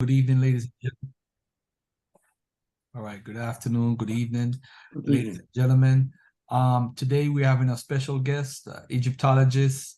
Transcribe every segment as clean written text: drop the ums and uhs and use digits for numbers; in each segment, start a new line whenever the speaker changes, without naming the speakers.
Good evening, ladies and gentlemen. All right, good afternoon, good evening, ladies and gentlemen. Today we're having a special guest, Egyptologist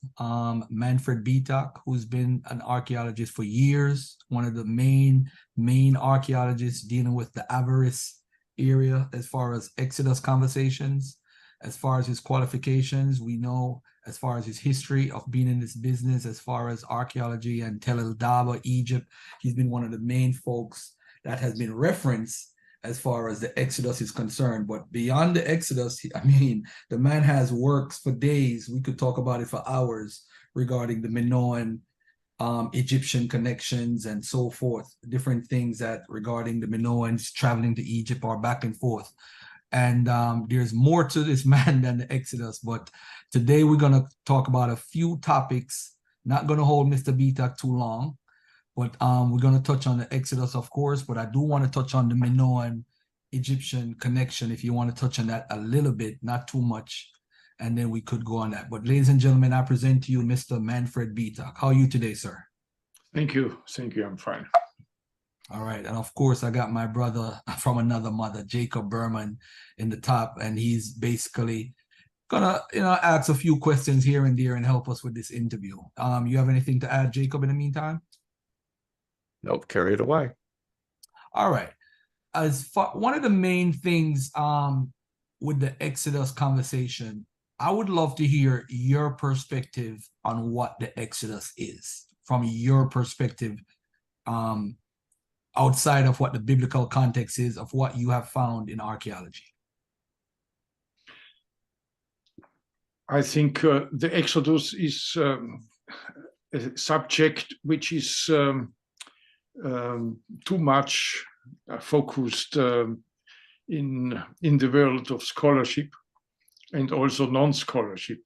Manfred Bietak, who's been an archaeologist for years, one of the main archaeologists dealing with the Avaris area as far as Exodus conversations. As far as his qualifications, we know as far as his history of being in this business, as far as archaeology and Tel El Daba, Egypt, he's been one of the main folks that has been referenced as far as the Exodus is concerned. But beyond the Exodus, I mean, the man has works for days. We could talk about it for hours regarding the Minoan Egyptian connections and so forth, different things that regarding the Minoans traveling to Egypt or back and forth. And there's more to this man than the Exodus. But today we're going to talk about a few topics. Not going to hold Mr. Bietak too long, but we're going to touch on the Exodus, of course. But I do want to touch on the Minoan Egyptian connection, if you want to touch on that a little bit, not too much. And then we could go on that. But ladies and gentlemen, I present to you Mr. Manfred Bietak. How are you today, sir?
Thank you. Thank you. I'm fine.
All right. And of course, I got my brother from another mother, Jacob Berman, in the top. And he's basically gonna, ask a few questions here and there and help us with this interview. You have anything to add, Jacob, in the meantime?
Nope, carry it away.
All right. As far, one of the main things with the Exodus conversation, I would love to hear your perspective on what the Exodus is, from your perspective, outside of what the biblical context is of what you have found in archaeology.
I think the Exodus is a subject which is too much focused in the world of scholarship and also non-scholarship.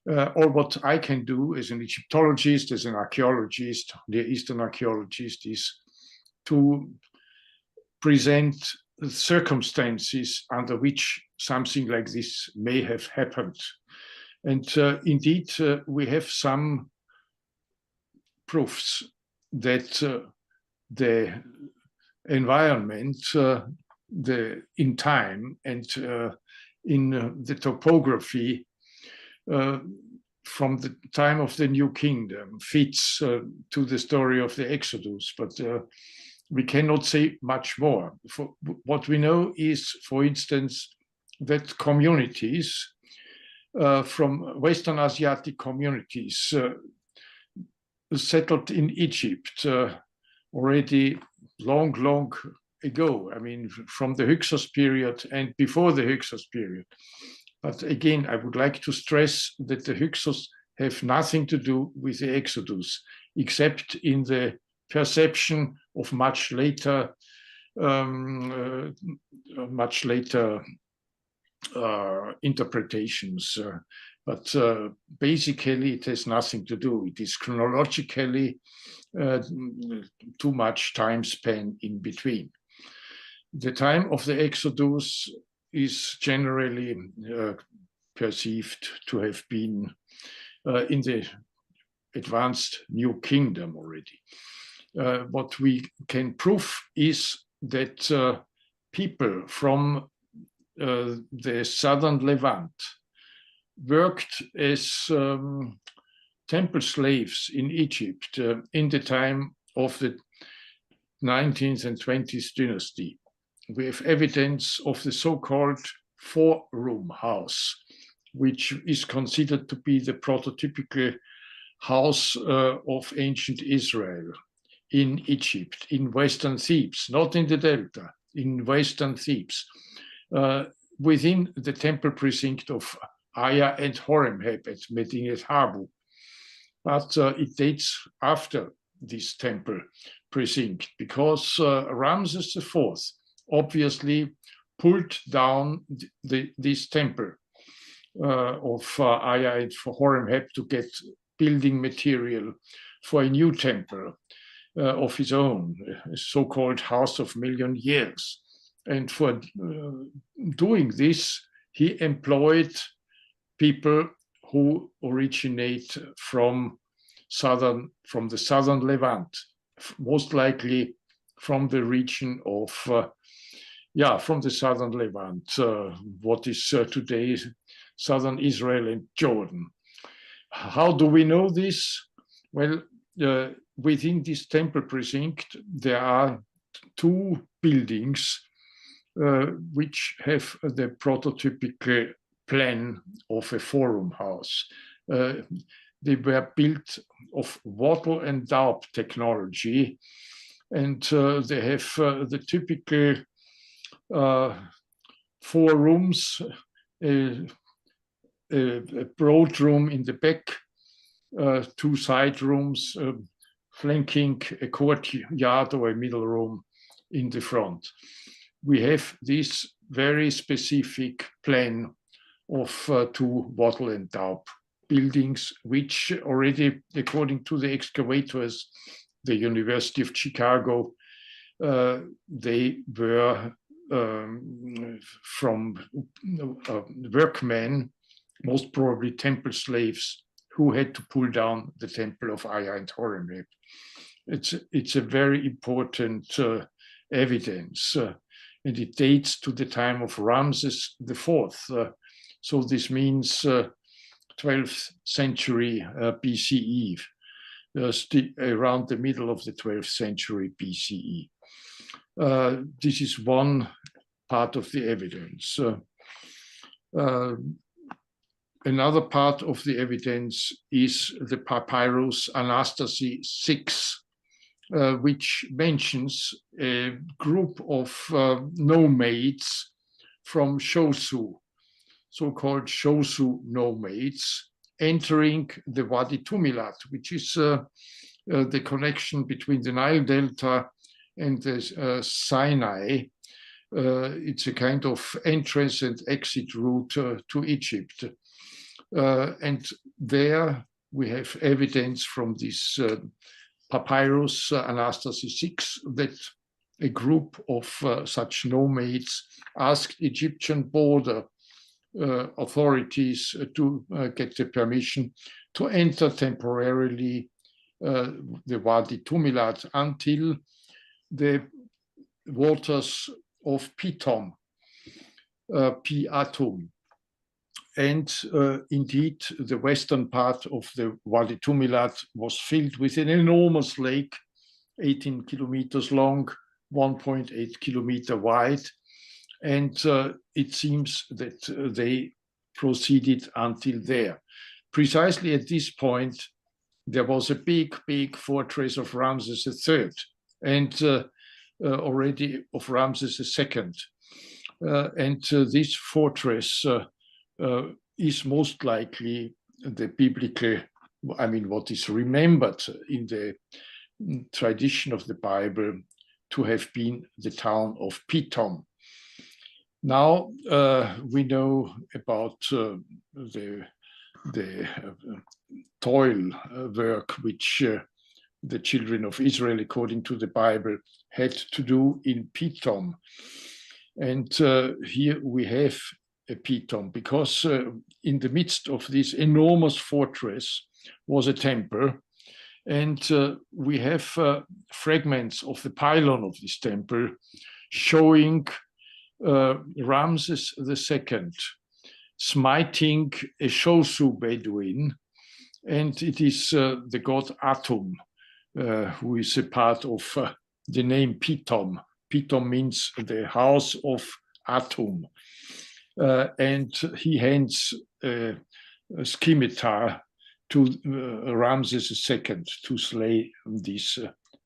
Or what I can do as an Egyptologist, as an archaeologist, Near Eastern archaeologist, is to present the circumstances under which something like this may have happened. And indeed, we have some proofs that the environment, in time and in the topography from the time of the New Kingdom fits to the story of the Exodus, but we cannot say much more. What we know is, for instance, that communities from Western Asiatic communities settled in Egypt already long ago. I mean, from the Hyksos period and before the Hyksos period. But again, I would like to stress that the Hyksos have nothing to do with the Exodus, except in the perception of much later interpretations. But basically, it has nothing to do. It is chronologically too much time span in between. The time of the Exodus is generally perceived to have been in the advanced New Kingdom already. What we can prove is that people from the southern Levant worked as temple slaves in Egypt in the time of the 19th and 20th dynasty. We have evidence of the so-called four-room house, which is considered to be the prototypical house of ancient Israel in Egypt, in Western Thebes, not in the Delta, in Western Thebes, within the temple precinct of Aya and Horemheb at Medinet Habu. But it dates after this temple precinct, because Ramses IV obviously pulled down this temple of Aya and Horemheb to get building material for a new temple of his own, a so-called House of Million Years. And for doing this, he employed people who originate from the southern Levant, most likely from the region of, from the southern Levant, what is today southern Israel and Jordan. How do we know this? Well, within this temple precinct, there are two buildings which have the prototypical plan of a forum house. They were built of wattle and daub technology, and they have the typical 4 rooms, a broad room in the back, 2 side rooms flanking a courtyard or a middle room in the front. We have this very specific plan of 2 wattle and daub buildings, which already, according to the excavators, the University of Chicago, they were from workmen, most probably temple slaves, who had to pull down the temple of Aya and Horemheb. It's a very important evidence, and it dates to the time of Ramses IV. So this means 12th century BCE, around the middle of the 12th century BCE. This is one part of the evidence. Another part of the evidence is the papyrus Anastasis 6, which mentions a group of nomads from Shosu, so-called Shosu nomads, entering the Wadi Tumilat, which is the connection between the Nile Delta and the Sinai. It's a kind of entrance and exit route to Egypt. And there we have evidence from this papyrus Anastasis 6 that a group of such nomads asked Egyptian border authorities to get the permission to enter temporarily the Wadi Tumilat until the waters of Pitom, Pi-Atum. And indeed, the western part of the Wadi Tumilat was filled with an enormous lake, 18 kilometers long, 1.8 kilometer wide. And it seems that they proceeded until there. Precisely at this point, there was a big, big fortress of Ramses III and already of Ramses II. And this fortress is most likely the biblical, I mean, what is remembered in the tradition of the Bible to have been the town of Pitom. Now we know about the toil work which the children of Israel, according to the Bible, had to do in Pitom. And here we have a Pitom, because in the midst of this enormous fortress was a temple. And we have fragments of the pylon of this temple showing Ramses II smiting a Shosu Bedouin, and it is the god Atum, who is a part of the name Pitom. Pitom means the house of Atum, and he hands a scimitar to Ramses II to slay these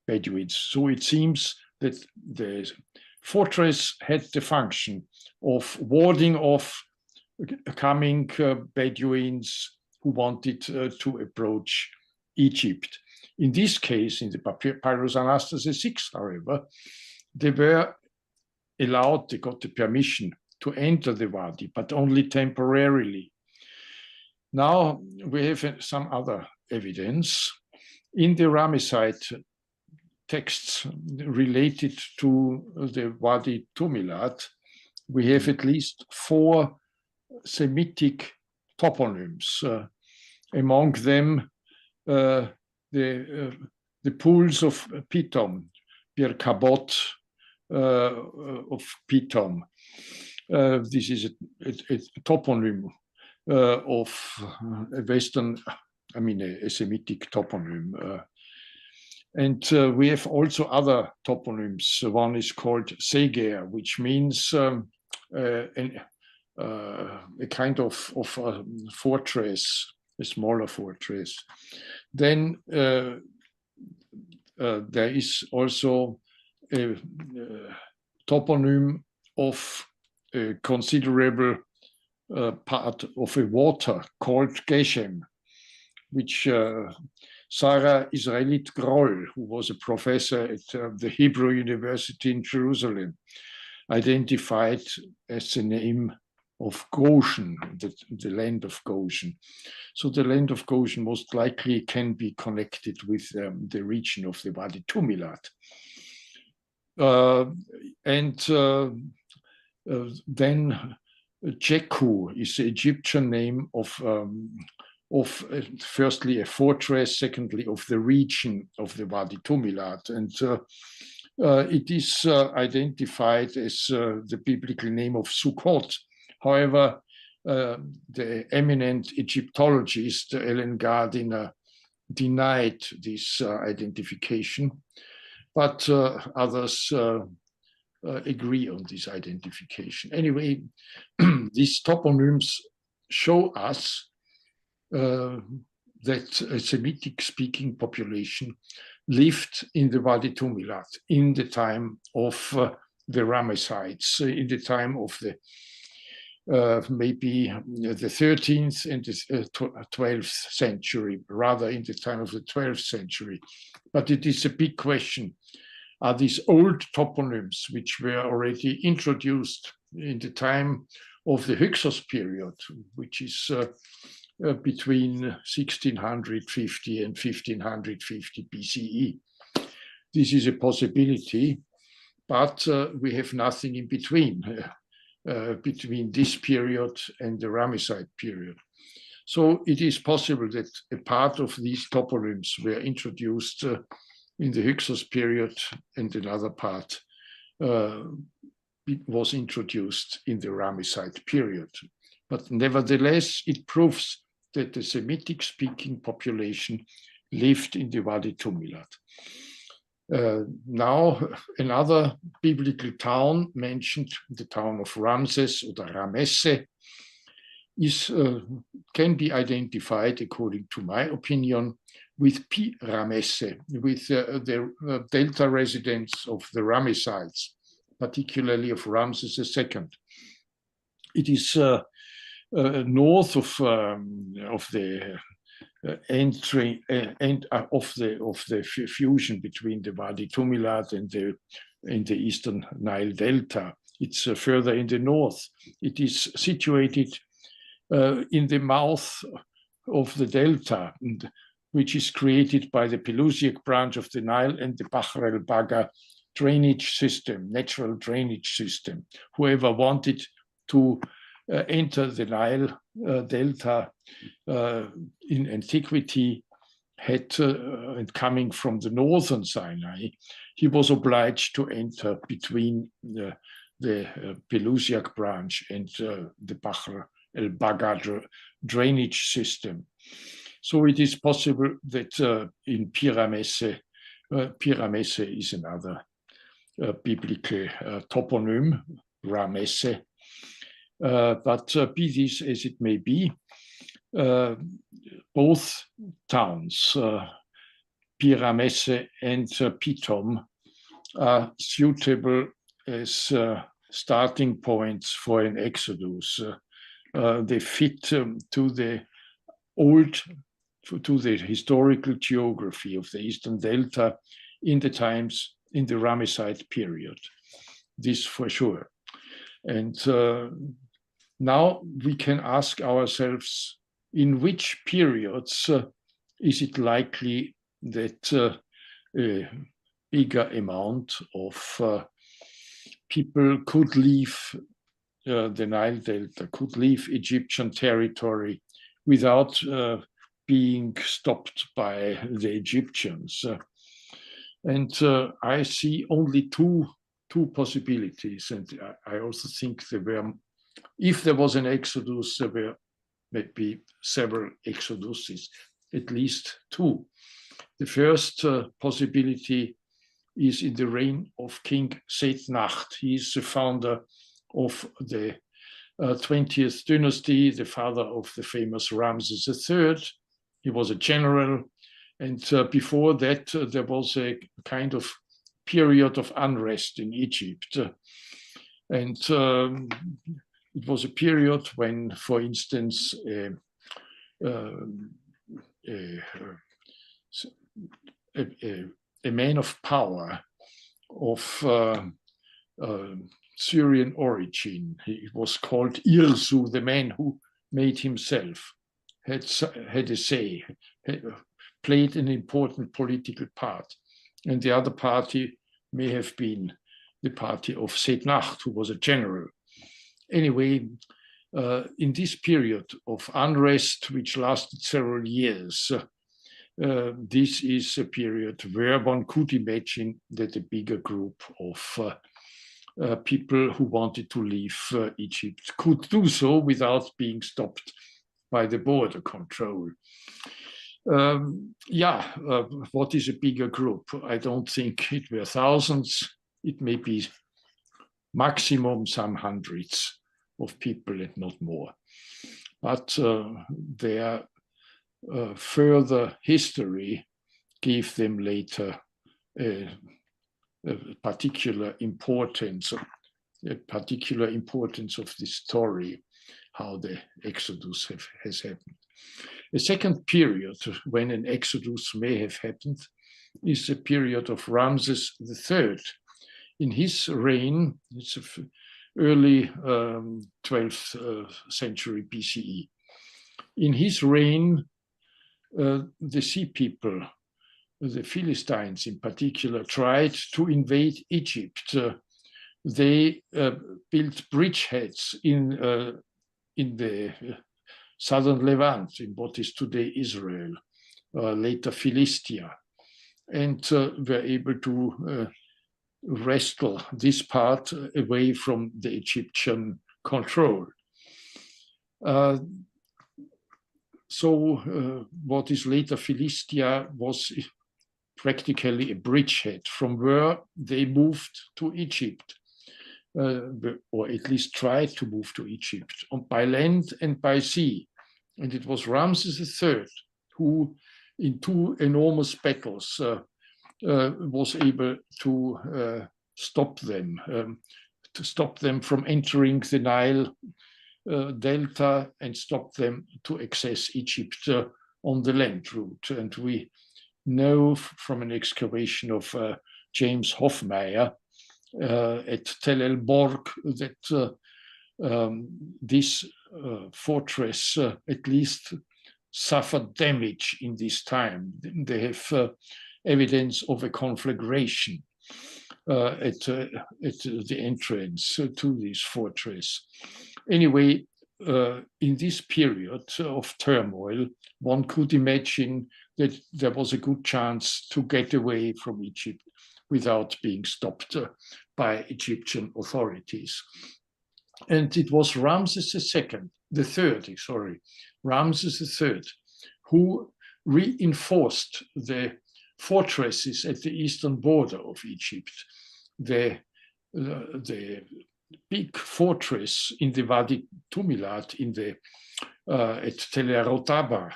Bedouins. So it seems that the fortress had the function of warding off coming Bedouins who wanted to approach Egypt. In this case, in the papyrus Anastasis 6, however, they were allowed, they got the permission to enter the Wadi, but only temporarily. Now we have some other evidence. In the Ramesside texts related to the Wadi Tumilat, we have at least 4 Semitic toponyms. Among them, the the pools of Pitom, Birkabot of Pitom. This is a toponym of a Western, I mean, a Semitic toponym. And we have also other toponyms. One is called Seger, which means a kind of fortress, a smaller fortress. Then there is also a toponym of a considerable part of a water called Geshem, which Sarah Israelit Groll, who was a professor at the Hebrew University in Jerusalem, identified as the name of Goshen, the land of Goshen. So the land of Goshen most likely can be connected with the region of the Wadi Tumilat. Then Jeku is the Egyptian name of firstly a fortress, secondly of the region of the Wadi Tumilat. And it is identified as the biblical name of Sukkot. However, the eminent Egyptologist Ellen Gardiner denied this identification, but others agree on this identification. Anyway, these toponyms show us that a Semitic-speaking population lived in the Wadi Tumilat in the time of the Ramessides, in the time of the maybe the 13th and the 12th century, rather in the time of the 12th century. But it is a big question. Are these old toponyms, which were already introduced in the time of the Hyksos period, which is between 1650 and 1550 BCE. This is a possibility, but we have nothing in between, between this period and the Ramesside period. So it is possible that a part of these toponyms were introduced in the Hyksos period, and another part was introduced in the Ramesside period. But nevertheless, it proves that the Semitic-speaking population lived in the Wadi Tumilat. Now, another biblical town mentioned, the town of Ramses or Ramesse, can be identified, according to my opinion, with Pi Ramesse, with the delta residents of the Ramessides, particularly of Ramses II. It is north of the entry and of the fusion between the Wadi Tumilat and the eastern Nile Delta. It's further in the north. It is situated in the mouth of the delta, which is created by the Pelusiac branch of the Nile and the Bahr el-Baga drainage system, natural drainage system. Whoever wanted to enter the Nile Delta in antiquity and coming from the northern Sinai, he was obliged to enter between the Pelusiac branch and the Bahr el-Baga drainage system. So it is possible that in Pi Ramesse is another biblical toponym, Ramesse. But be this as it may be, both towns, Pi Ramesse and Pitom, are suitable as starting points for an exodus. They fit to the historical geography of the Eastern Delta in the Ramesside period. This for sure. And now we can ask ourselves, in which periods is it likely that a bigger amount of people could leave the Nile Delta, could leave Egyptian territory without being stopped by the Egyptians? And I see only two possibilities. And I also think there were, if there was an exodus, there were maybe several exoduses, at least two. The first possibility is in the reign of King Setnacht. He is the founder of the 20th dynasty, the father of the famous Ramses III. He was a general. And before that, there was a kind of period of unrest in Egypt. And it was a period when, for instance, a man of power of Syrian origin, he was called Irsu, the man who made himself, had a say, played an important political part. And the other party may have been the party of Setnacht, who was a general. Anyway, in this period of unrest, which lasted several years, this is a period where one could imagine that a bigger group of people who wanted to leave Egypt could do so without being stopped by the border control. What is a bigger group? I don't think it were thousands. It may be maximum some hundreds of people and not more. But their further history gave them later a particular importance of this story, how the Exodus has happened. A second period when an Exodus may have happened is the period of Ramses III. In his reign, it's early 12th century BCE. In his reign, the sea people, the Philistines in particular, tried to invade Egypt. They built bridgeheads in the southern Levant, in what is today Israel, later Philistia, and were able to wrestle this part away from the Egyptian control. What is later Philistia was practically a bridgehead from where they moved to Egypt, or at least tried to move to Egypt, by land and by sea. And it was Ramses III who, in two enormous battles, was able to stop them from entering the Nile Delta and stop them to access Egypt on the land route. And we know from an excavation of James Hofmeyr at Tel El Borg that this fortress at least suffered damage in this time. They have evidence of a conflagration at the entrance to this fortress. Anyway, in this period of turmoil, one could imagine that there was a good chance to get away from Egypt without being stopped by Egyptian authorities. And it was Ramses III, who reinforced the fortresses at the eastern border of Egypt. The big fortress in the Wadi Tumilat at Tel El-Rotaba.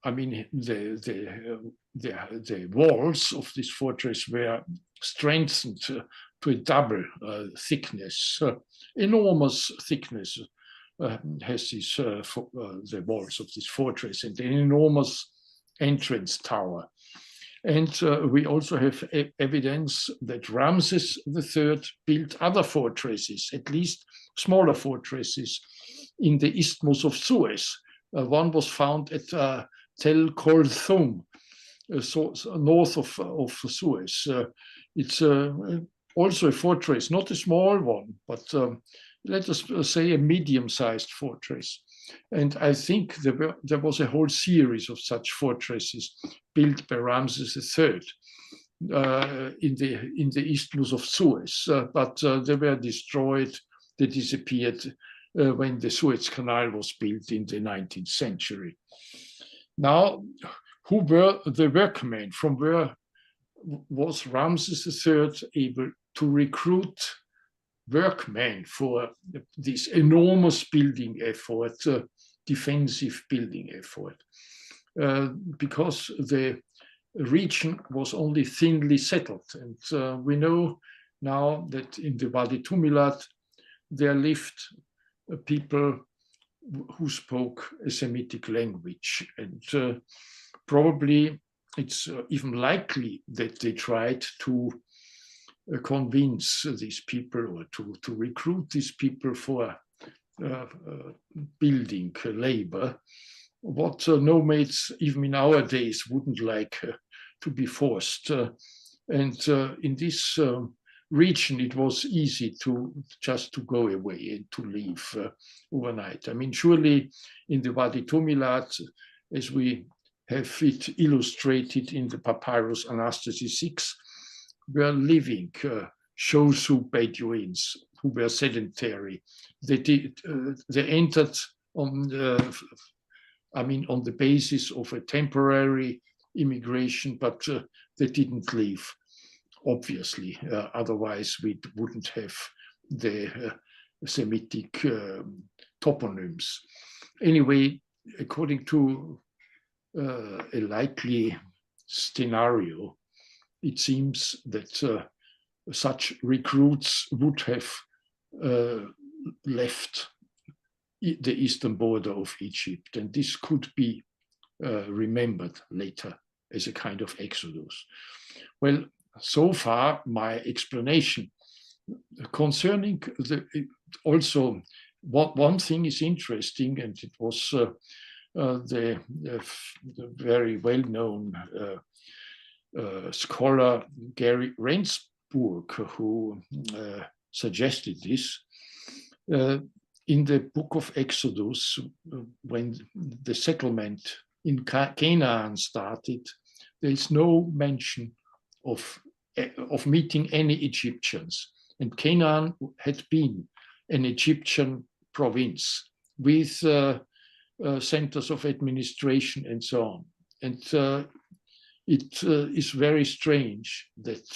I mean, the walls of this fortress were strengthened to a double thickness, enormous thickness has this, the walls of this fortress, and an enormous entrance tower. And we also have evidence that Ramses III built other fortresses, at least smaller fortresses, in the Isthmus of Suez. One was found at Tel Kolthum, north of Suez. It's also a fortress, not a small one, but let us say a medium-sized fortress. And I think there was a whole series of such fortresses built by Ramses III in the Isthmus of Suez, but they were destroyed, they disappeared when the Suez Canal was built in the 19th century. Now, who were the workmen? From where was Ramses III able to recruit workmen for this enormous building effort, defensive building effort? Because the region was only thinly settled. And we know now that in the Wadi Tumilat, there lived people who spoke a Semitic language. And probably it's even likely that they tried to convince these people or to recruit these people for building labor, what nomads even in our days wouldn't like to be forced. And in this region, it was easy just to go away and to leave overnight. I mean, surely in the Wadi Tumilat, as we have it illustrated in the papyrus Anastasis 6, were living Shosu Bedouins who were sedentary. They entered on the basis of a temporary immigration, but they didn't leave, obviously. Otherwise, we wouldn't have the Semitic toponyms. Anyway, according to a likely scenario, it seems that such recruits would have left the eastern border of Egypt, and this could be remembered later as a kind of exodus. Well, so far my explanation concerning also one thing is interesting, and it was the very well-known scholar Gary Rensburg who suggested this. In the book of Exodus, when the settlement in Canaan started, there is no mention of meeting any Egyptians. And Canaan had been an Egyptian province with centers of administration and so on. And it is very strange that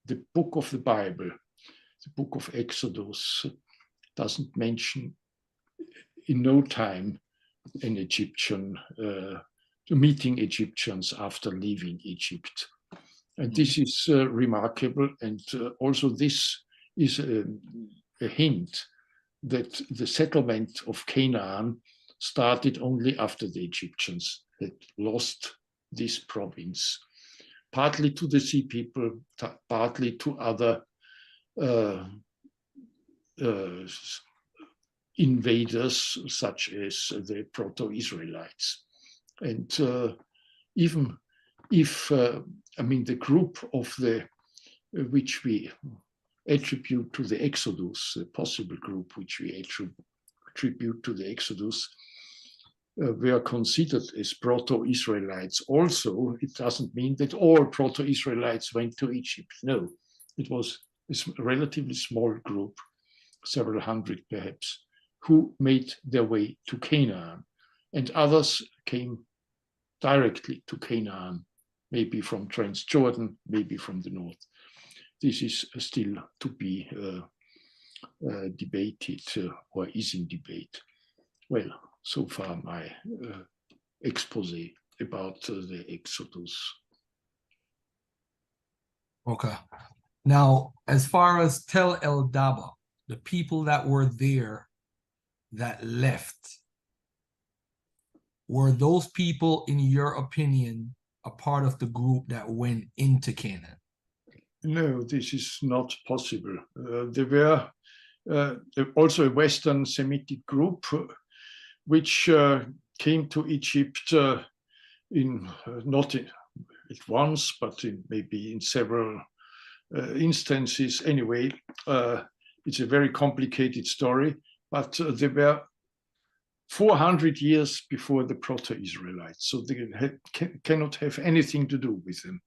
the book of the Bible, the book of Exodus, doesn't mention in no time an Egyptian, meeting Egyptians after leaving Egypt. And this is remarkable. And also this is a hint that the settlement of Canaan started only after the Egyptians had lost this province, partly to the sea people, partly to other invaders, such as the Proto-Israelites. And even if, the group of which we attribute to the Exodus, the possible group which we attribute to the Exodus, were considered as Proto-Israelites also, it doesn't mean that all Proto-Israelites went to Egypt. No, it was a relatively small group, several hundred perhaps, who made their way to Canaan. And others came directly to Canaan, maybe from Transjordan, maybe from the north. This is still to be debated or is in debate. Well, so far my expose about the Exodus.
Okay. Now, as far as Tel El Daba, the people that were there that left, were those people, in your opinion, a part of the group that went into Canaan?
No, this is not possible. There were also a Western Semitic group which came to Egypt not at once, but maybe in several instances. Anyway, it's a very complicated story, but there were 400 years before the Proto-Israelites. So they cannot have anything to do with them.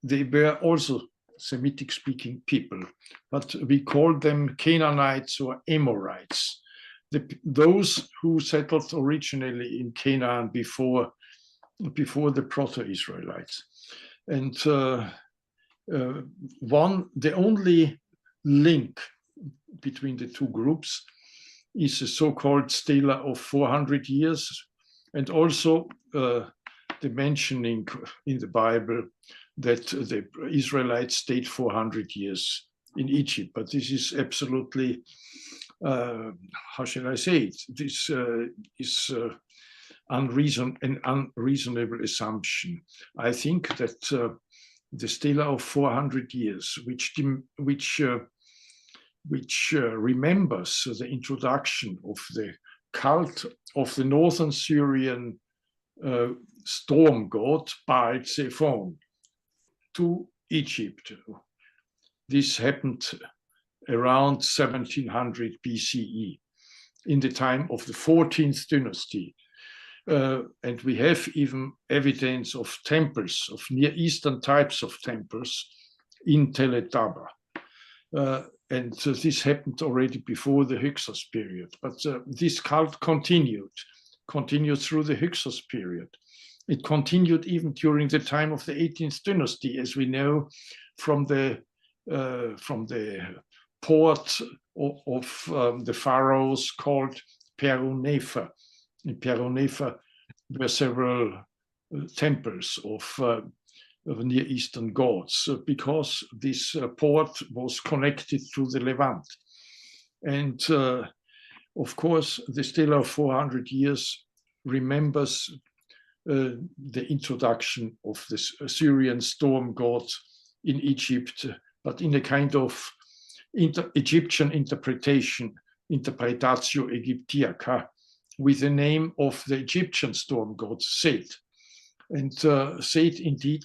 They were also Semitic-speaking people, but we call them Canaanites or Amorites. Those who settled originally in Canaan before the Proto-Israelites. And the only link between the two groups is a so-called stela of 400 years, and also the mentioning in the Bible that the Israelites stayed 400 years in Egypt. But this is absolutely, how shall I say it? This is an unreasonable assumption. I think that the stela of 400 years, which remembers the introduction of the cult of the northern Syrian storm god Baal Zephon to Egypt. This happened around 1700 BCE, in the time of the 14th dynasty. And we have even evidence of temples, of Near Eastern types of temples in Tel Taba. And this happened already before the Hyksos period. But this cult continued through the Hyksos period. It continued even during the time of the 18th dynasty, as we know from the port of the pharaohs called Peru-Nefer. In Peru-Nefer were several temples of Near Eastern gods, because this port was connected to the Levant. And of course, the stela of 400 years remembers the introduction of the Syrian storm god in Egypt, but in a kind of Egyptian interpretatio Egyptiaca, with the name of the Egyptian storm god Set. And Set indeed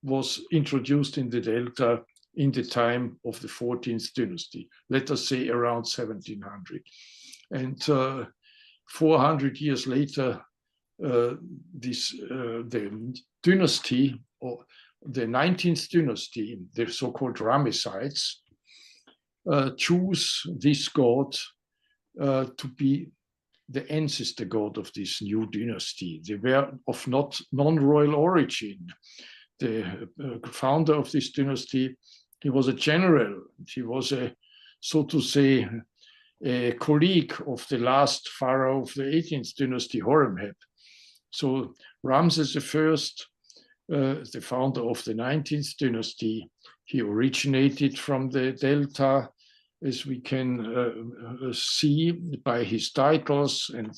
was introduced in the Delta in the time of the 14th dynasty, let us say around 1700. And 400 years later, the dynasty, or the 19th dynasty, the so-called Ramessides, choose this god to be the ancestor god of this new dynasty. They were of non-royal origin. The founder of this dynasty, he was a general. He was so to say, a colleague of the last pharaoh of the 18th dynasty, Horemheb. So Ramses I, the founder of the 19th dynasty, he originated from the Delta, as we can see by his titles, and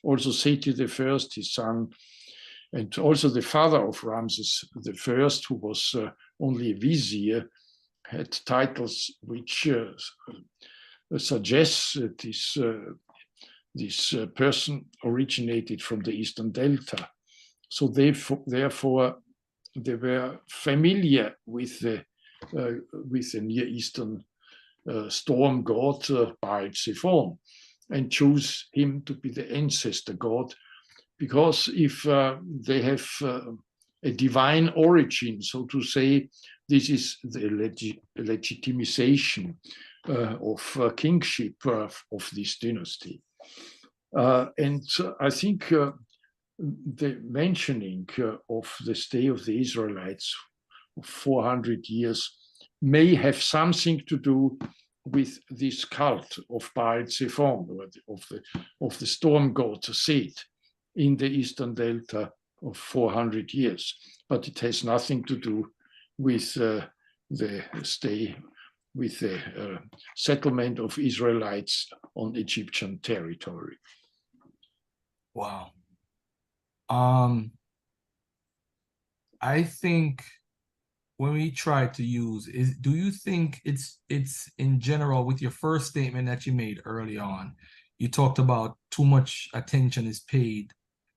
also Seti I, his son, and also the father of Ramses I, who was only a vizier, had titles which suggests that this person originated from the Eastern Delta. So therefore, they were familiar with the Near Eastern storm god Baal Zephon, and choose him to be the ancestor god, because if they have a divine origin, so to say, this is the legitimization of kingship of this dynasty. And I think the mentioning of the stay of the Israelites of 400 years may have something to do with this cult of Baal Zephon, of the storm god Set in the Eastern Delta of 400 years. But it has nothing to do with the stay, with the settlement of Israelites on Egyptian territory.
Wow. I think when we try to use, do you think it's in general, with your first statement that you made early on, you talked about too much attention is paid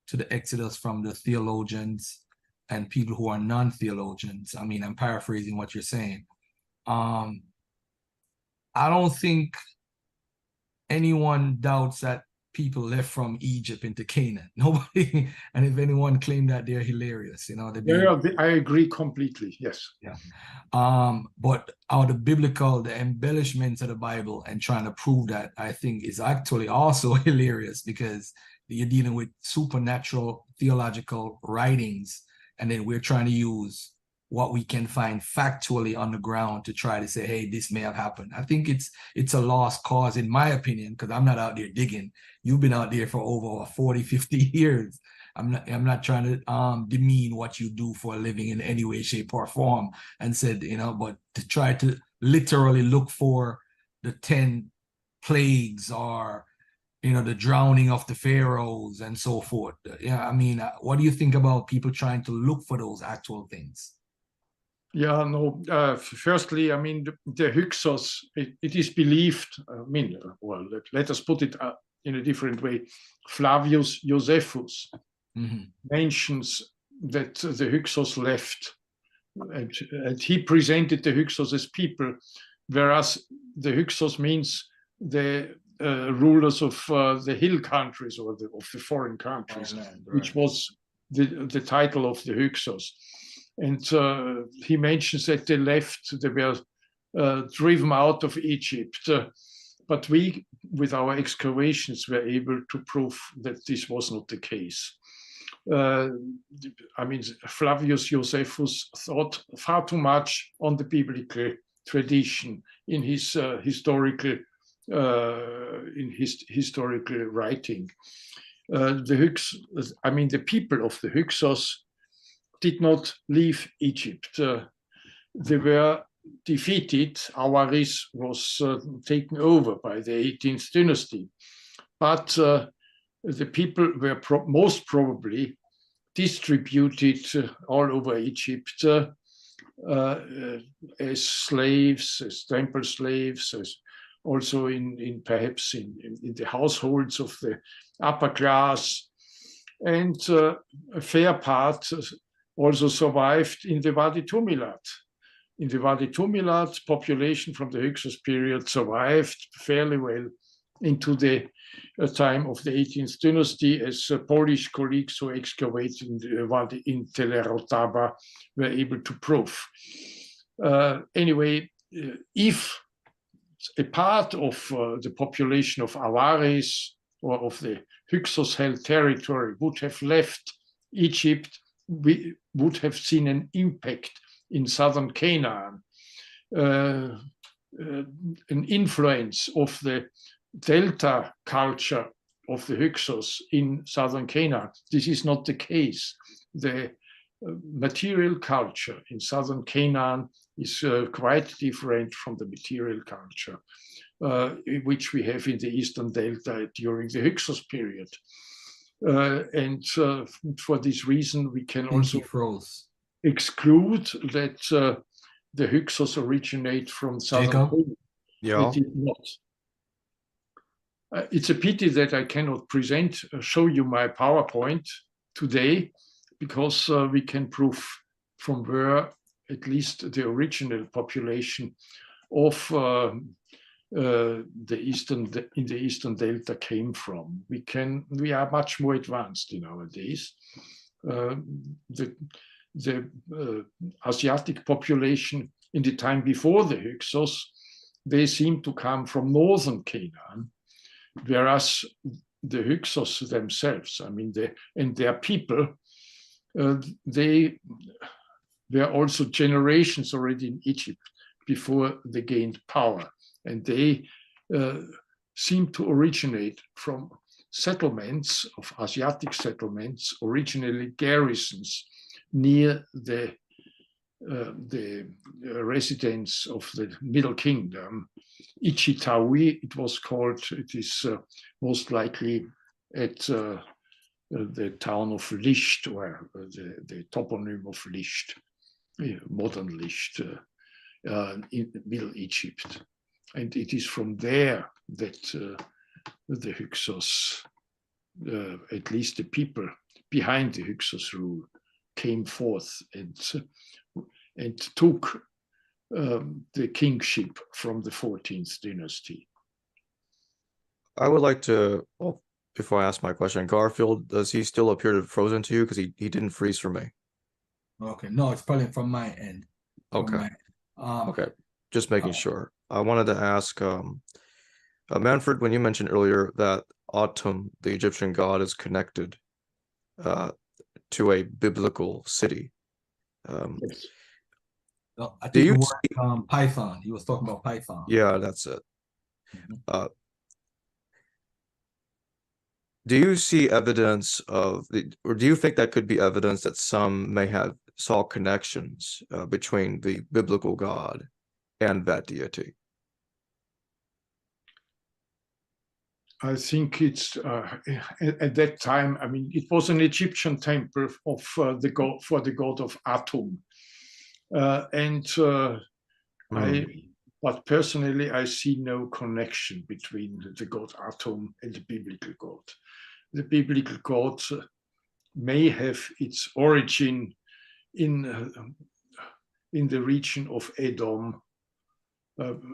to the Exodus from the theologians and people who are non-theologians. I mean, I'm paraphrasing what you're saying. I don't think anyone doubts that people left from Egypt into Canaan. Nobody, and if anyone claimed that, they're hilarious. You know,
I agree completely. Yes.
Yeah. But out of the embellishments of the Bible and trying to prove that, I think is actually also hilarious, because you're dealing with supernatural theological writings, and then we're trying to use what we can find factually on the ground to try to say, hey, this may have happened. I think it's a lost cause, in my opinion, because I'm not out there digging. You've been out there for over 40, 50 years. I'm not trying to demean what you do for a living in any way, shape, or form, and said, you know, but to try to literally look for the 10 plagues, or, you know, the drowning of the pharaohs and so forth. Yeah, I mean, what do you think about people trying to look for those actual things?
Yeah, no, firstly, I mean, the Hyksos, it is believed, I mean, well, let us put it in a different way. Flavius Josephus mentions that the Hyksos left, and he presented the Hyksos as people, whereas the Hyksos means the rulers of the hill countries, or of the foreign countries, which was the title of the Hyksos. And he mentions that they left, they were driven out of Egypt. But we, with our excavations, were able to prove that this was not the case. I mean, Flavius Josephus thought far too much on the biblical tradition in his historical writing. The people of the Hyksos did not leave Egypt. They were defeated. Avaris was taken over by the 18th dynasty. But the people were most probably distributed all over Egypt as slaves, as temple slaves, as also perhaps in the households of the upper class. And a fair part also survived in the Wadi Tumilat. In the Wadi Tumilat, population from the Hyksos period survived fairly well into the time of the 18th dynasty, as Polish colleagues who excavated in the Wadi in Telerotaba were able to prove. Anyway, if a part of the population of Avaris or of the Hyksos-held territory would have left Egypt, we would have seen an impact in southern Canaan, an influence of the Delta culture of the Hyksos in southern Canaan. This is not the case. The material culture in southern Canaan is quite different from the material culture which we have in the eastern Delta during the Hyksos period. And for this reason, we can also exclude that the Hyksos originate from southern Canaan.
Yeah.
It did not. It's a pity that I cannot show you my PowerPoint today, because we can prove from where at least the original population of in the eastern Delta came from. We are much more advanced nowadays. The Asiatic population in the time before the Hyksos, they seem to come from northern Canaan, whereas the Hyksos themselves, I mean, and their people, they were also generations already in Egypt before they gained power. And they seem to originate from settlements, of Asiatic settlements, originally garrisons near the residence of the Middle Kingdom. Ichitawi, it was called. It is most likely at the town of Lisht, or the toponym of Lisht, modern Lisht, in Middle Egypt. And it is from there that the Hyksos, at least the people behind the Hyksos rule, came forth and took the kingship from the 14th dynasty.
I would like to, well, before I ask my question, Garfield, does he still appear frozen to you? Because he didn't freeze for me.
Okay, no, it's probably from my end. From
Okay.
my end.
Okay. Just making sure. I wanted to ask, Manfred, when you mentioned earlier that Atum, the Egyptian god, is connected to a biblical city.
Yes.
No, I
Do
think
you
the word Python. He was talking about Python.
Yeah, that's it.
Mhm.
Do you see evidence of or do you think that could be evidence that some may have saw connections between the biblical god and that deity?
I think it's at that time. I mean, it was an Egyptian temple of the god of Atum, and but personally, I see no connection between the god Atum and the biblical god. The biblical god may have its origin in the region of Edom,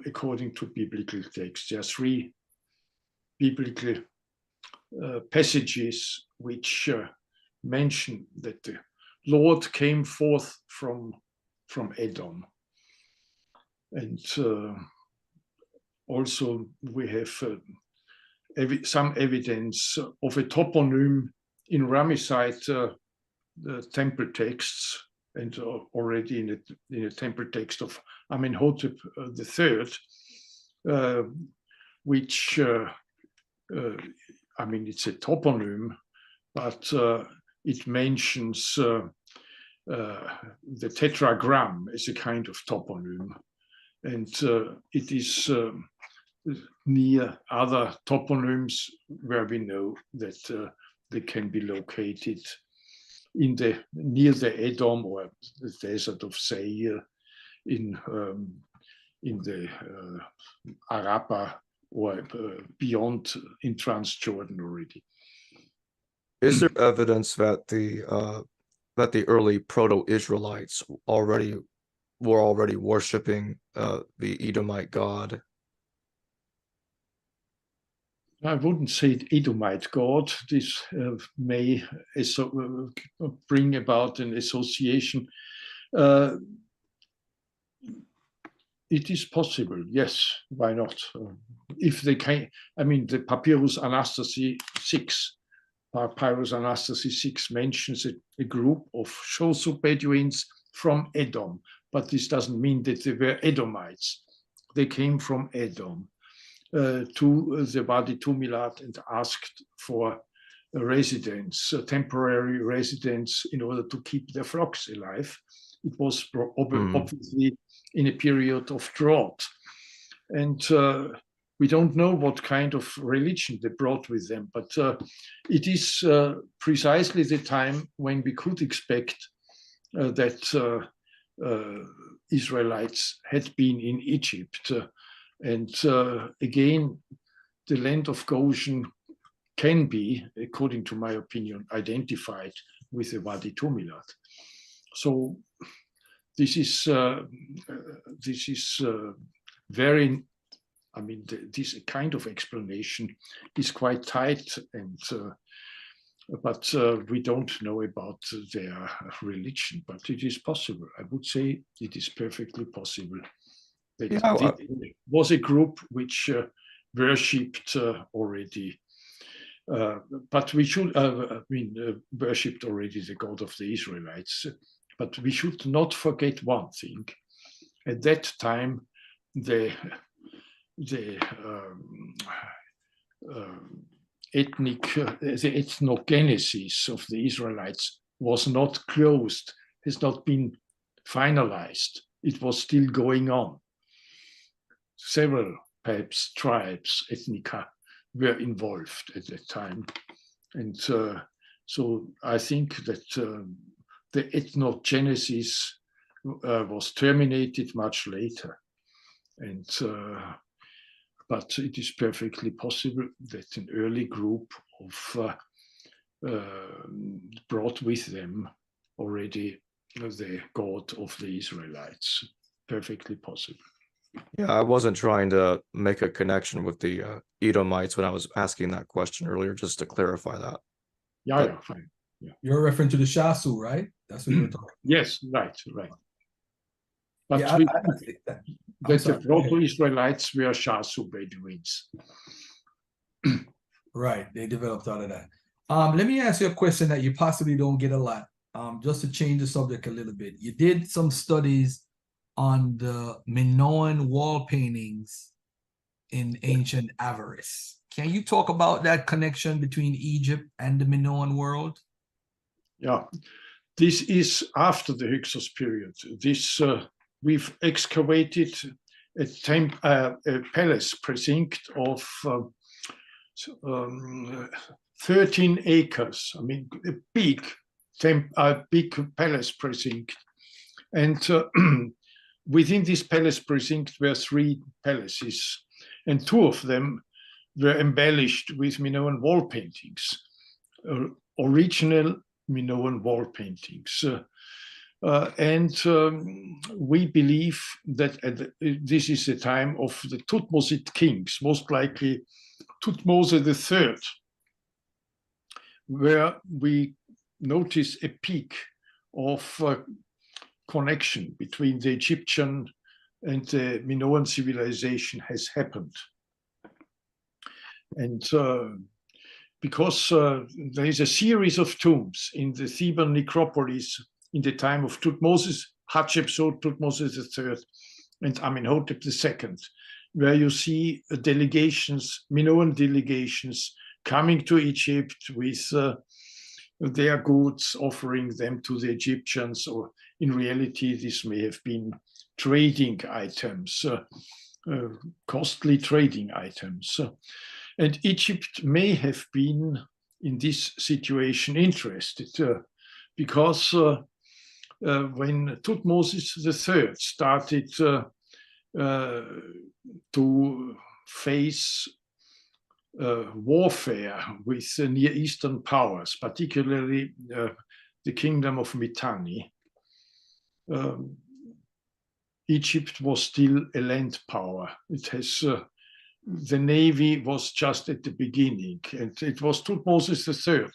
according to biblical texts. There are three biblical passages which mention that the Lord came forth from Edom. And also we have some evidence of a toponym in Ramesside temple texts, and already in a temple text of Amenhotep III, which I mean, it's a toponym, but it mentions the tetragram as a kind of toponym, and it is near other toponyms where we know that they can be located near the Edom or the desert of Seir, in the Araba, or beyond in Transjordan already.
Is there evidence that the early proto-Israelites were already worshiping the Edomite god?
I wouldn't say Edomite god. This may bring about an association. It is possible, yes. Why not? If they can, I mean, the Papyrus Anastasis 6 mentions a group of Shosu Bedouins from Edom, but this doesn't mean that they were Edomites. They came from Edom to the Wadi Tumilat and asked for a residence, a temporary residence, in order to keep their flocks alive. It was obviously in a period of drought. And we don't know what kind of religion they brought with them, but it is precisely the time when we could expect that Israelites had been in Egypt. And again, the land of Goshen can be, according to my opinion, identified with the Wadi Tumilat. So this is very, I mean, this kind of explanation is quite tight, and but we don't know about their religion. But it is possible. I would say it is perfectly possible that it was a group which worshipped already. But we should, worshipped already the God of the Israelites. But we should not forget one thing. At that time, the ethnogenesis of the Israelites was not closed, has not been finalized. It was still going on. Several, perhaps, tribes, ethnica, were involved at that time. And so I think that the ethnogenesis was terminated much later. And but it is perfectly possible that an early group of brought with them already the God of the Israelites. Perfectly possible.
Yeah, I wasn't trying to make a connection with the Edomites when I was asking that question earlier, just to clarify that.
Yeah,
But-
yeah, fine.
You're referring to the Shasu, right? That's what you were talking
Yes, right. But
Yeah, I think that. I'm
the
sorry, go ahead.
Proto-Israelites were Shasu Bedouins.
Right, they developed out of that. Let me ask you a question that you possibly don't get a lot. Just to change the subject a little bit. You did some studies on the Minoan wall paintings in ancient Avaris. Can you talk about that connection between Egypt and the Minoan world?
Yeah, this is after the Hyksos period. This we've excavated a palace precinct of 13 acres. I mean, a big palace precinct, and within this palace precinct were 3 palaces, and 2 of them were embellished with Minoan wall paintings, original Minoan wall paintings. We believe that this is the time of the Thutmoside kings, most likely Thutmose III, where we notice a peak of connection between the Egyptian and the Minoan civilization has happened. And because there is a series of tombs in the Theban necropolis in the time of Thutmose, Hatshepsut, Thutmose III, and Amenhotep II, where you see delegations, Minoan delegations, coming to Egypt with their goods, offering them to the Egyptians, or in reality, this may have been trading items, costly trading items. And Egypt may have been in this situation interested because when Thutmose III started to face warfare with the Near Eastern powers, particularly the kingdom of Mitanni, Egypt was still a land power. It has the navy was just at the beginning, and it was Thutmose III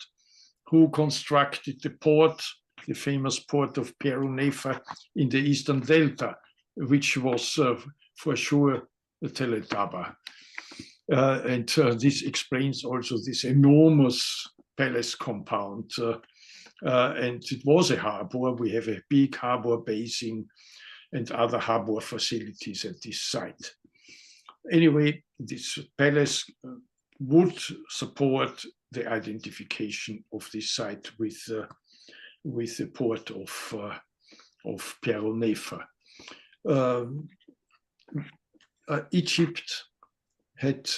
who constructed the port, the famous port of Peru-Nefer in the Eastern Delta, which was for sure the Teletaba. And this explains also this enormous palace compound. And it was a harbor. We have a big harbor basin and other harbor facilities at this site. Anyway, this palace would support the identification of this site with the port of Peru-Nefer. Egypt had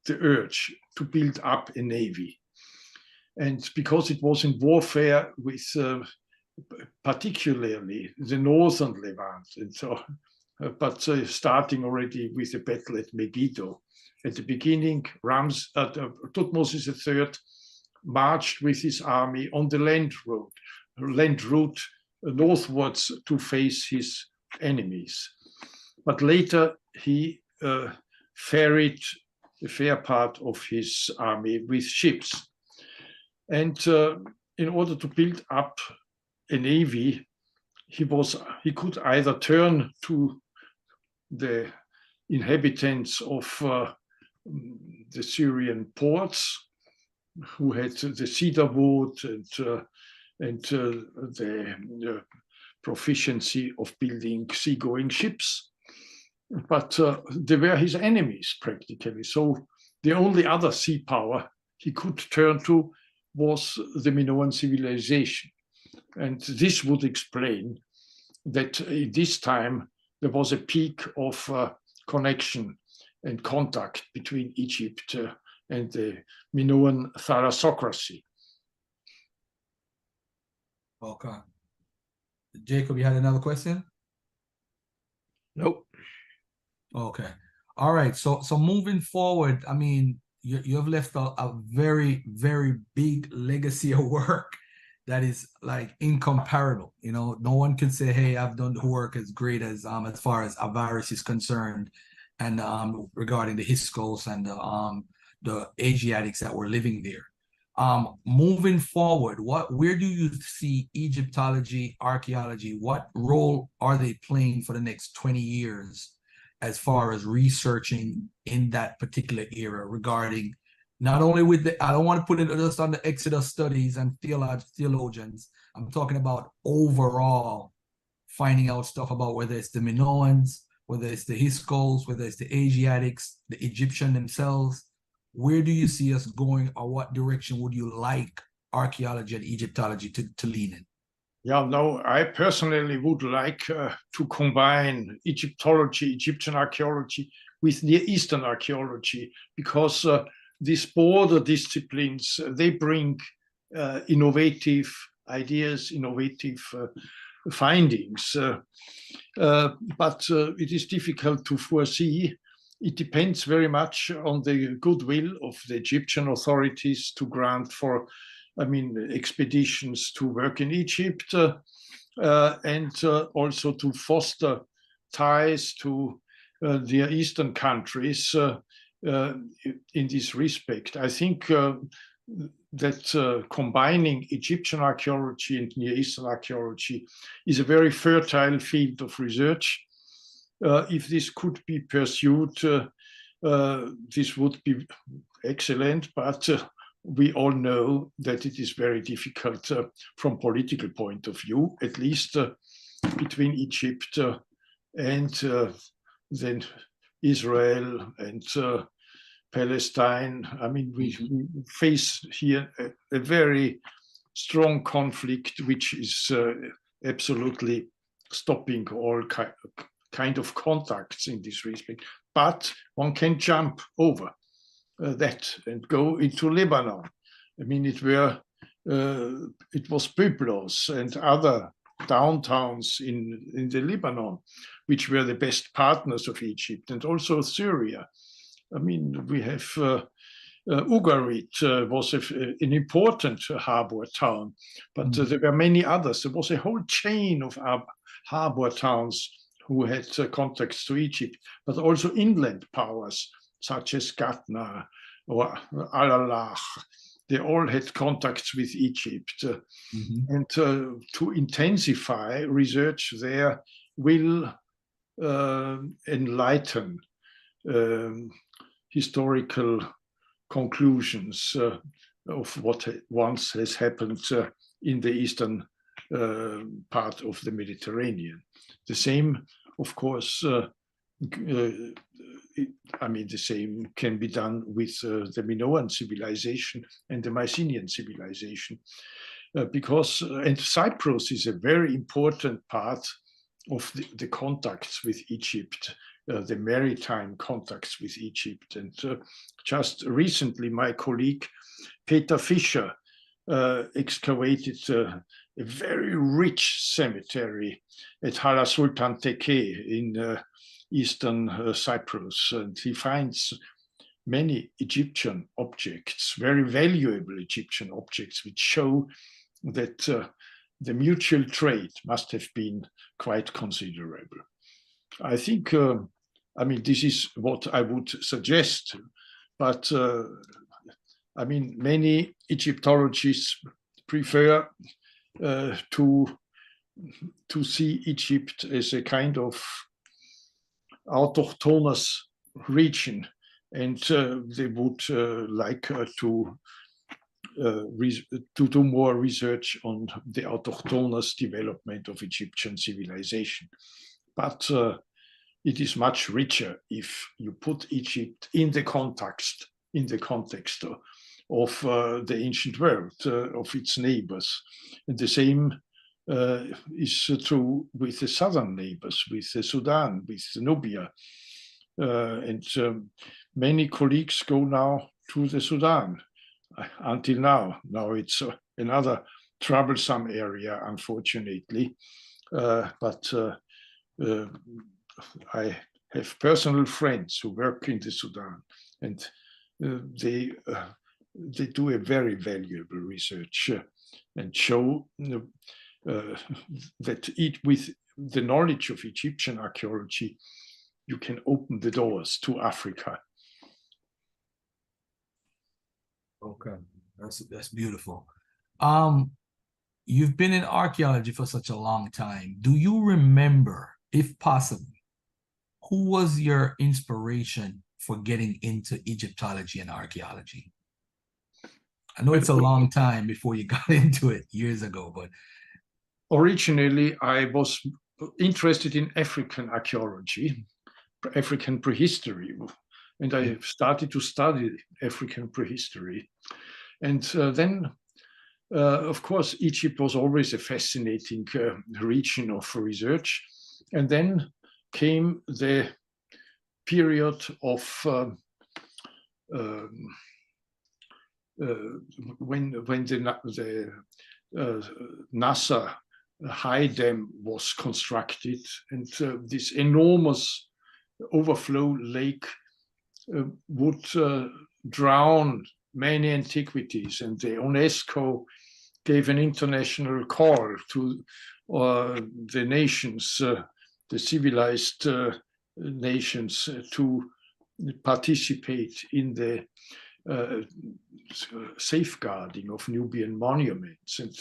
the urge to build up a navy, and because it was in warfare with particularly the northern Levant, and so. But starting already with the battle at Megiddo. At the beginning, Thutmose III marched with his army on the land route northwards to face his enemies. But later he ferried a fair part of his army with ships. And in order to build up a navy, he could either turn to the inhabitants of the Syrian ports, who had the cedar wood and the proficiency of building seagoing ships, but they were his enemies practically. So the only other sea power he could turn to was the Minoan civilization. And this would explain that in this time there was a peak of connection and contact between Egypt and the Minoan thalassocracy.
Okay. Jacob, you had another question?
Nope.
Okay. All right. So moving forward, I mean, you have left a very, very big legacy of work that is like incomparable. You know, no one can say, hey, I've done the work as great as far as Avaris is concerned, and regarding the Hyksos and the Asiatics that were living there. Moving forward, where do you see Egyptology, archaeology, what role are they playing for the next 20 years as far as researching in that particular era regarding not only with the, I don't want to put it just on the Exodus studies and theologians, I'm talking about overall finding out stuff about whether it's the Minoans, whether it's the Hyksos, whether it's the Asiatics, the Egyptian themselves. Where do you see us going, or what direction would you like archaeology and Egyptology to lean in?
Yeah, no, I personally would like to combine Egyptology, Egyptian archaeology with Near Eastern archaeology, because these border disciplines, they bring innovative ideas, innovative findings, but it is difficult to foresee. It depends very much on the goodwill of the Egyptian authorities to grant for, expeditions to work in Egypt, and also to foster ties to the Eastern countries in this respect. I think that combining Egyptian archaeology and Near Eastern archaeology is a very fertile field of research. If this could be pursued, this would be excellent, but we all know that it is very difficult from political point of view, at least between Egypt and then Israel and Palestine. We face here a very strong conflict, which is absolutely stopping all kind of contacts in this respect. But one can jump over that and go into Lebanon. It was Byblos and other downtowns in the Lebanon, which were the best partners of Egypt, and also Syria. We have Ugarit was an important harbor town, but there were many others. There was a whole chain of harbor towns who had contacts to Egypt, but also inland powers such as Gatna or Al-Alach. They all had contacts with Egypt. And to intensify research there will enlighten historical conclusions of what once has happened in the eastern part of the Mediterranean. The same, of course, the same can be done with the Minoan civilization and the Mycenaean civilization, and Cyprus is a very important part of the contacts with Egypt, the maritime contacts with Egypt. And just recently, my colleague Peter Fischer excavated a very rich cemetery at Hala Sultan Tekke in eastern Cyprus, and he finds many Egyptian objects, very valuable Egyptian objects, which show that the mutual trade must have been quite considerable. I think, this is what I would suggest, but many Egyptologists prefer to see Egypt as a kind of autochthonous region, and they would like to do more research on the autochthonous development of Egyptian civilization. But it is much richer if you put Egypt in the context of the ancient world, of its neighbors. And the same is true with the southern neighbors, with the Sudan, with Nubia. And many colleagues go now to the Sudan. Until now it's another troublesome area, unfortunately. But I have personal friends who work in the Sudan, and they do a very valuable research. and show that with the knowledge of Egyptian archaeology, you can open the doors to Africa.
Okay, that's beautiful. You've been in archaeology for such a long time. Do you remember, if possible, who was your inspiration for getting into Egyptology and archaeology? I know it's a long time before you got into it, years ago, but
originally I was interested in African archaeology, African prehistory, and I started to study African prehistory. And then, of course, Egypt was always a fascinating region of research. And then came the period of when the Nasser high dam was constructed, and this enormous overflow lake would drown many antiquities, and the UNESCO gave an international call to the nations, the civilized nations, to participate in the safeguarding of Nubian monuments. And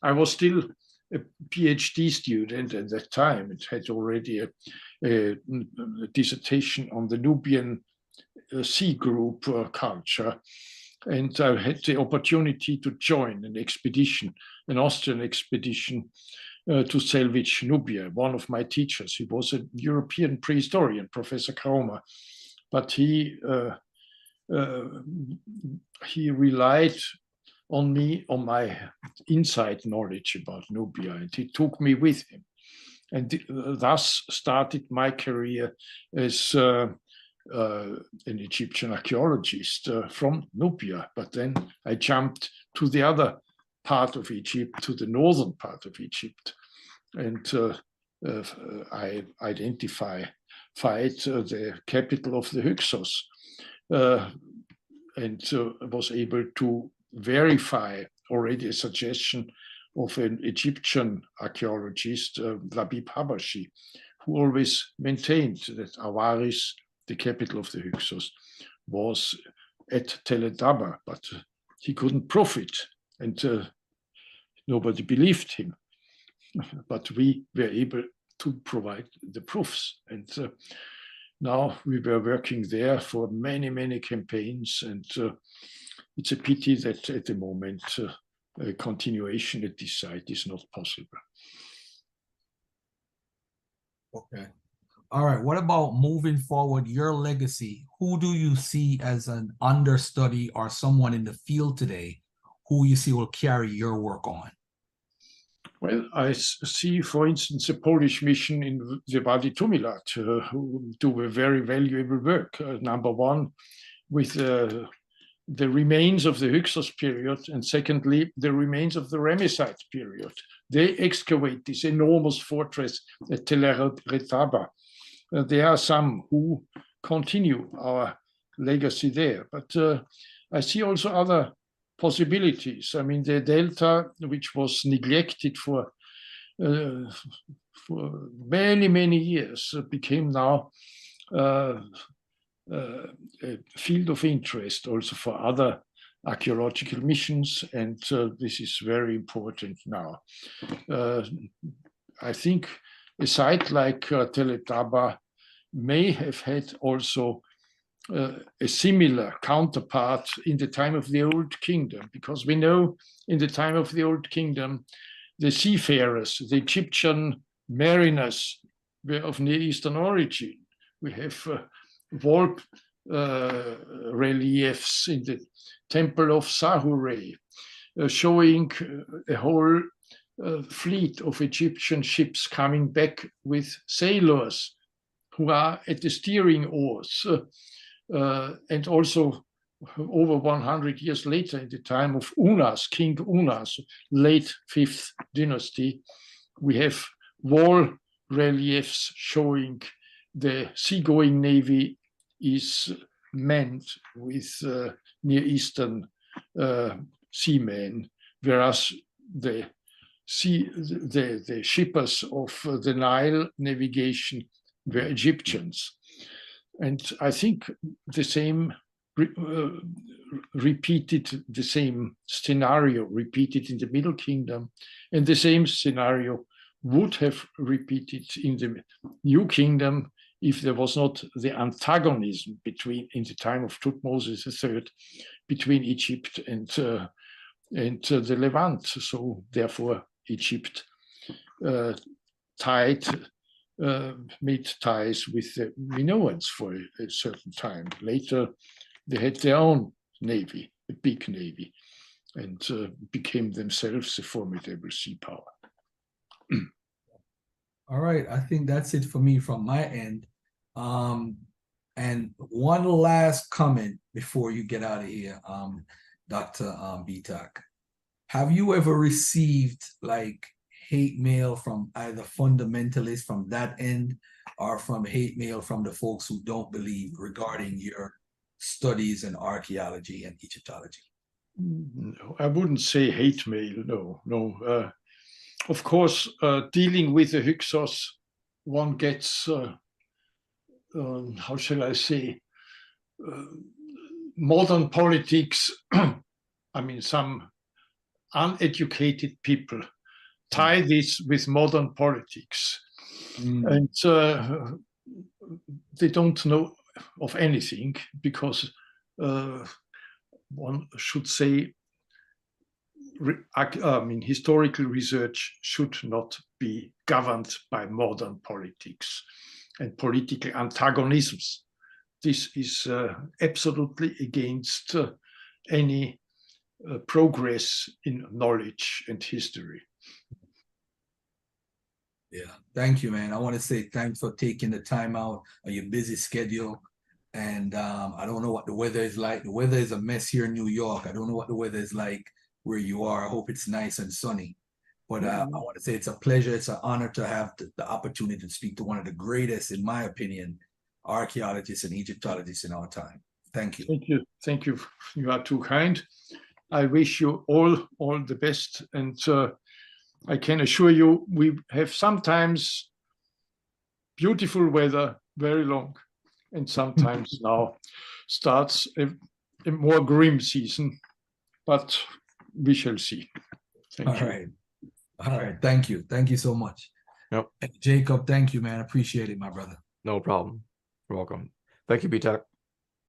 I was still a PhD student at that time. It had already a dissertation on the Nubian sea group culture. And I had the opportunity to join an expedition, an Austrian expedition to salvage Nubia. One of my teachers, he was a European prehistorian, Professor Kromer, but he relied on me, on my inside knowledge about Nubia, and he took me with him. And thus started my career as an Egyptian archaeologist from Nubia. But then I jumped to the other part of Egypt, to the northern part of Egypt, and I identified the capital of the Hyksos, and was able to verify already a suggestion of an Egyptian archaeologist, Labib Habashi, who always maintained that Avaris, the capital of the Hyksos, was at Tel Daba, but he couldn't prove it, and nobody believed him. But we were able to provide the proofs, and now we were working there for many, many campaigns, and it's a pity that at the moment a continuation at this site is not possible.
okay. All right, what about moving forward, your legacy? Who do you see as an understudy or someone in the field today who you see will carry your work on?
Well, I see, for instance, a Polish mission in the Wadi Tumilat who do a very valuable work. Number one, with the remains of the Hyksos period, and secondly, the remains of the Ramesside period. They excavate this enormous fortress at Tel Retaba. There are some who continue our legacy there, but I see also other possibilities. I mean, the delta, which was neglected for many, many years, became now a field of interest also for other archaeological missions, and this is very important now. I think a site like Tel Taba may have had also a similar counterpart in the time of the Old Kingdom, because we know in the time of the Old Kingdom, the seafarers, the Egyptian mariners were of Near Eastern origin. We have wall reliefs in the temple of Sahura showing a whole fleet of Egyptian ships coming back with sailors who are at the steering oars. And also over 100 years later, in the time of Unas, King Unas, late 5th dynasty, we have wall reliefs showing the seagoing navy is manned with Near Eastern seamen, whereas the shippers of the Nile navigation were Egyptians. And I think the same repeated, the same scenario repeated in the Middle Kingdom, and the same scenario would have repeated in the New Kingdom if there was not the antagonism between, in the time of Thutmose III, between Egypt and the Levant. So therefore, Egypt made ties with the Minoans for a certain time. Later, they had their own navy, a big navy, and became themselves a formidable sea power.
All right, I think that's it for me from my end. And one last comment before you get out of here, Dr. Bietak. Have you ever received like hate mail from either fundamentalists from that end or from hate mail from the folks who don't believe regarding your studies in archaeology and Egyptology?
No, I wouldn't say hate mail, no. Of course, dealing with the Hyksos, one gets, how shall I say, modern politics. I mean, some uneducated people tie this with modern politics, and they don't know of anything, because one should say, historical research should not be governed by modern politics and political antagonisms. This is absolutely against any progress in knowledge and history.
Yeah, thank you, man. I want to say thanks for taking the time out of your busy schedule. And I don't know what the weather is like. The weather is a mess here in New York. I don't know what the weather is like where you are. I hope it's nice and sunny. But I want to say it's a pleasure. It's an honor to have the opportunity to speak to one of the greatest, in my opinion, archaeologists and Egyptologists in our time. Thank you.
Thank you. Thank you. You are too kind. I wish you all the best. And I can assure you, we have sometimes beautiful weather, very long, and sometimes now starts a more grim season, but we shall see. Thank you.
All right. Thank you. Thank you so much.
Yep.
Jacob, thank you, man. Appreciate it, my brother.
No problem. You're welcome. Thank you, Bietak.